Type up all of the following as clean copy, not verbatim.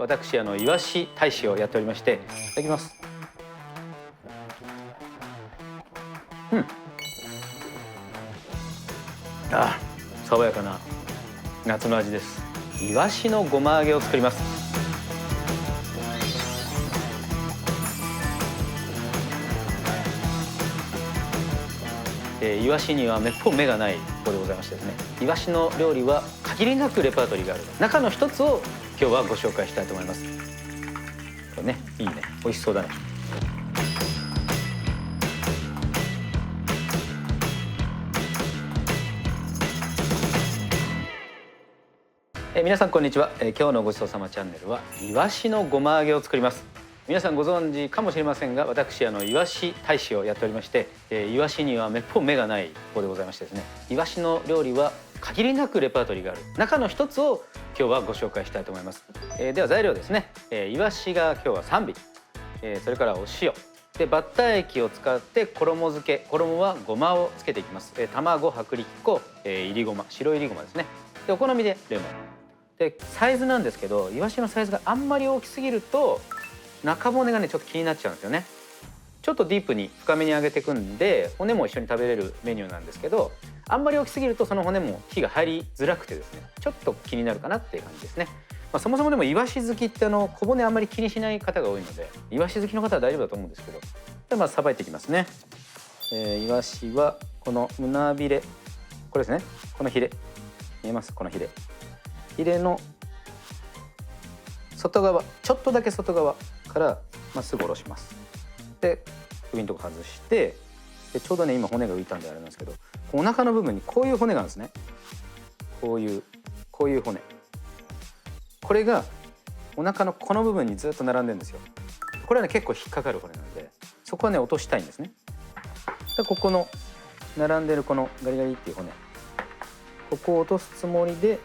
私イワシ大使をやっておりまして、いただきます。爽やかな夏の味です。イワシのごま揚げを作ります。イワシにはめっぽう目がない子でございましてですね、イワシの料理は限りなくレパートリーがある中の一つを今日はご紹介したいと思います。これね、いいね、美味しそうだね。皆さんこんにちは。今日のごちそうさまチャンネルはイワシのごま揚げを作ります。皆さんご存知かもしれませんが、私イワシ大使をやっておりまして、イワシにはめっぽう目がない子でございましてですね、イワシの料理は限りなくレパートリーがある中の一つを今日はご紹介したいと思います。では材料ですね、イワシが今日は3尾、それからお塩でバッター液を使って衣付け、衣はごまをつけていきます。卵、薄力粉、いりごま、白いりごまですね。でお好みでレモンで、サイズなんですけど、イワシのサイズがあんまり大きすぎると中骨がねちょっと気になっちゃうんですよね。ちょっとディープに深めに揚げていくんで、骨も一緒に食べれるメニューなんですけど、あんまり大きすぎるとその骨も火が入りづらくてですね、ちょっと気になるかなっていう感じですね。そもそもでもイワシ好きって小骨あんまり気にしない方が多いので、イワシ好きの方は大丈夫だと思うんですけど、でまずさばいていきますね。イワシはこの胸びれ、これですね、このヒレ見えます？このヒレの外側、ちょっとだけ外側からまっすぐ下ろします。で首のとこ外して、でちょうどね今骨が浮いたんであれなんですけど、お腹の部分にこういう骨があるんですね。こういう骨、これがお腹のこの部分にずっと並んでるんですよ。これはね結構引っかかる骨なので、そこはね落としたいんですね。でここの並んでるこのガリガリっていう骨、ここを落とすつもりで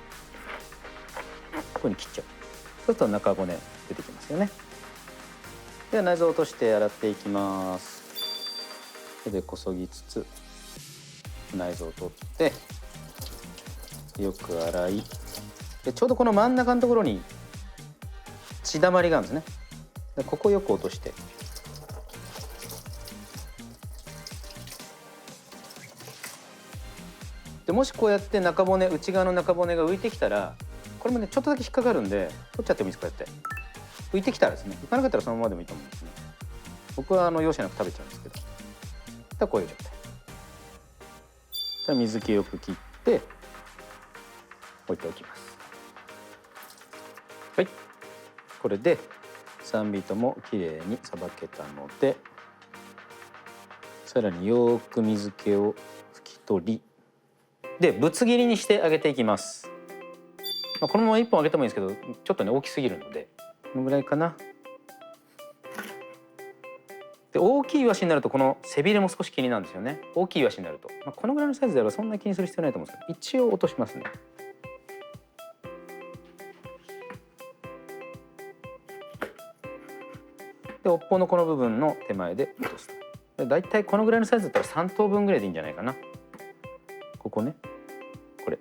ここに切っちゃう。そうすると中骨出てきますよね。では内臓を落として洗っていきます。手でこそぎつつ内臓を取ってよく洗い、でちょうどこの真ん中のところに血だまりがあるんですね。でここをよく落として、でもしこうやって中骨、内側の中骨が浮いてきたら、これもねちょっとだけ引っかかるんで取っちゃってもいいです。こうやって浮いてきたらですね、浮かなかったらそのままでもいいと思うんですね。僕は容赦なく食べちゃうんですけど、こういう状態。それ水気よく切って置いておきます。はい、これで3尾ともきれいにさばけたので、さらによく水気を拭き取り、でぶつ切りにして揚げていきます。このまま1本揚げてもいいんですけど、ちょっとね大きすぎるのでこのぐらいかな。で大きいイワシになるとこの背びれも少し気になるんですよね。大きいイワシになると、このぐらいのサイズであればそんな気にする必要ないと思うんですけど、一応落としますね。で尾っぽのこの部分の手前で落とす。だいたいこのぐらいのサイズだったら3等分ぐらいでいいんじゃないかな。ここね、これ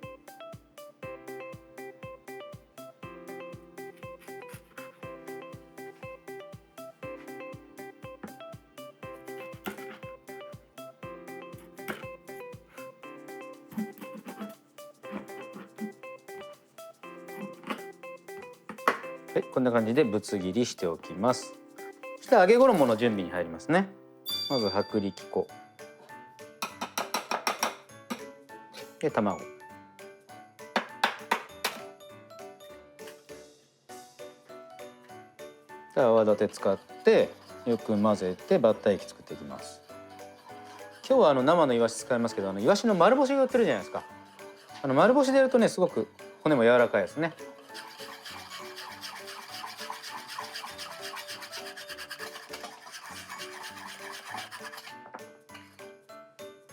はい、こんな感じでぶつ切りしておきます。そして揚げ衣の準備に入りますね。まず薄力粉で卵、で泡立て使ってよく混ぜてバッター液作っていきます。今日は生のイワシ使いますけど、イワシの丸干しが売ってるじゃないですか。丸干しでやるとねすごく骨も柔らかいですね。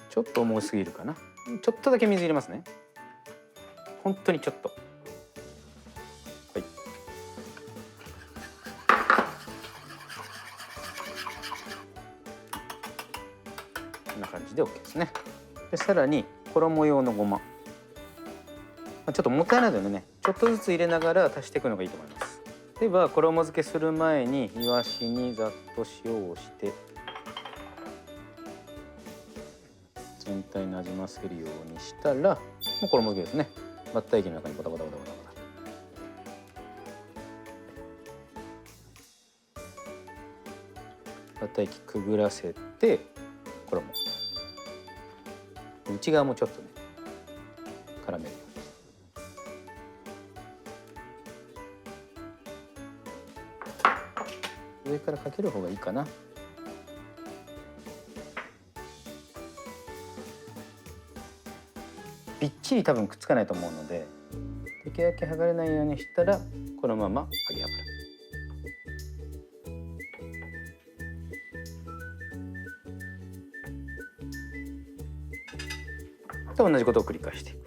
ちょっと重すぎるかな。ちょっとだけ水入れますね。本当にちょっと。はい。こんな感じで OK ですね。でさらに衣用のごま。ちょっともったいないのでね、ちょっとずつ入れながら足していくのがいいと思います。では衣付けする前にイワシにざっと塩をして全体なじませるようにしたら、もう衣付けですね。バッター液の中にボタボタボタボタボタバッター液くぐらせて衣内側もちょっとね絡める。上からかける方がいいかな。びっちり多分くっつかないと思うので、できるだけ剥がれないようにしたらこのまま揚げ油。と同じことを繰り返していく。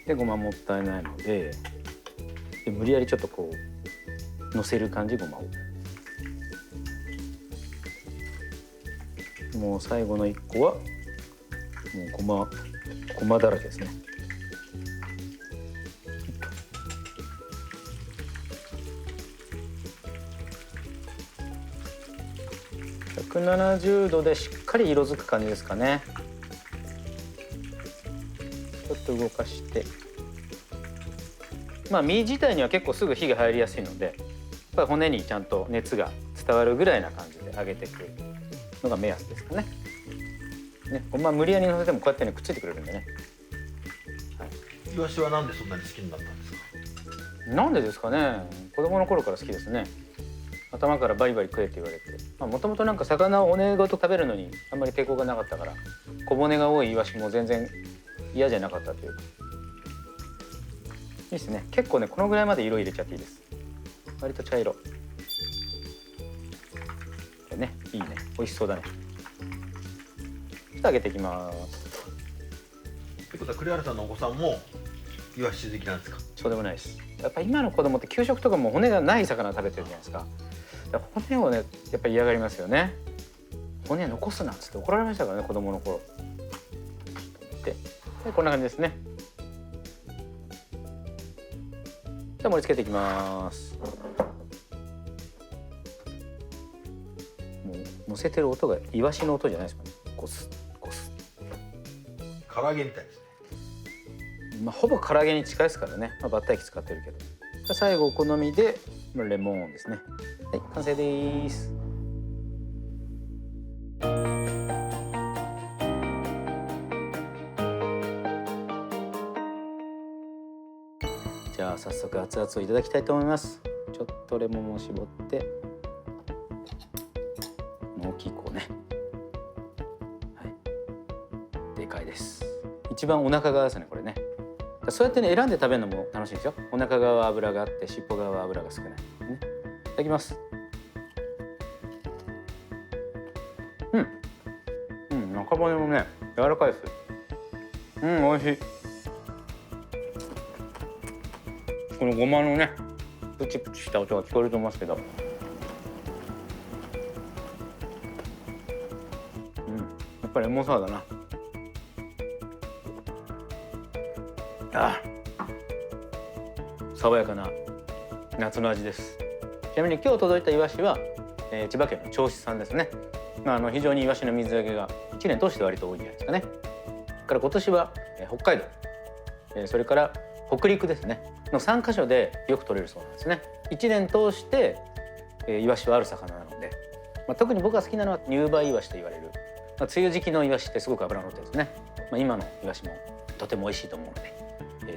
でごまもったいないので、無理やりちょっとこうのせる感じ、ごまを。もう最後の1個はもうごまだらけですね。170度でしっかり色づく感じですかね。ちょっと動かして、身自体には結構すぐ火が入りやすいので、やっぱり骨にちゃんと熱が伝わるぐらいな感じで揚げていくのが目安ですかね。ごま無理やりのせてもこうやってねくっついてくれるんでね。イワシはなんでそんなに好きになったんですか？なんでですかね。子供の頃から好きですね。頭からバリバリ食えって言われて、もともとなんか魚を骨ごと食べるのにあんまり抵抗がなかったから、小骨が多いイワシも全然嫌じゃなかったというか。いいですね。結構ねこのぐらいまで色入れちゃっていいです。割と茶色。これねいいね、美味しそうだね。ちょっと揚げていきます。ってことは栗原さんのお子さんもイワシ好きなんですか？そうでもないです。やっぱ今の子供って給食とかも骨がない魚食べてるじゃないですか。骨をねやっぱり嫌がりますよね。骨残すなっつって怒られましたからね、子供の頃。でこんな感じですね。じゃあ盛り付けていきます。もう乗せてる音がイワシの音じゃないですかね。ゴスゴス。唐揚げみたいですね。ほぼ唐揚げに近いですからね。バッター液使ってるけど。最後お好みでレモンですね。はい、完成です。じゃあ早速熱々をいただきたいと思います。ちょっとレモンを絞って、大きい子ね。はい、でかいです。一番お腹側ですね、これね。そうやってね選んで食べるのも楽しいですよ。お腹側は脂があって尻尾側は脂が少ない、ね。いただきます。中骨もね柔らかいです。美味しい。このごまのねプチプチした音が聞こえると思いますけど、やっぱりレモンサワーだな。爽やかな夏の味です。ちなみに今日届いたイワシは、千葉県の銚子産ですね。非常にイワシの水揚げが1年通して割と多いんじゃないですかね。から今年は、北海道、それから北陸ですねの3カ所でよく取れるそうなんですね。1年通して、イワシはある魚なので、特に僕が好きなのは入梅イワシと言われる、梅雨時期のイワシってすごく脂の乗ってるんですね。今のイワシもとても美味しいと思うので、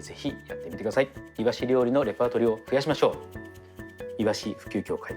ぜひやってみてください。イワシ料理のレパートリーを増やしましょう。イワシ普及協会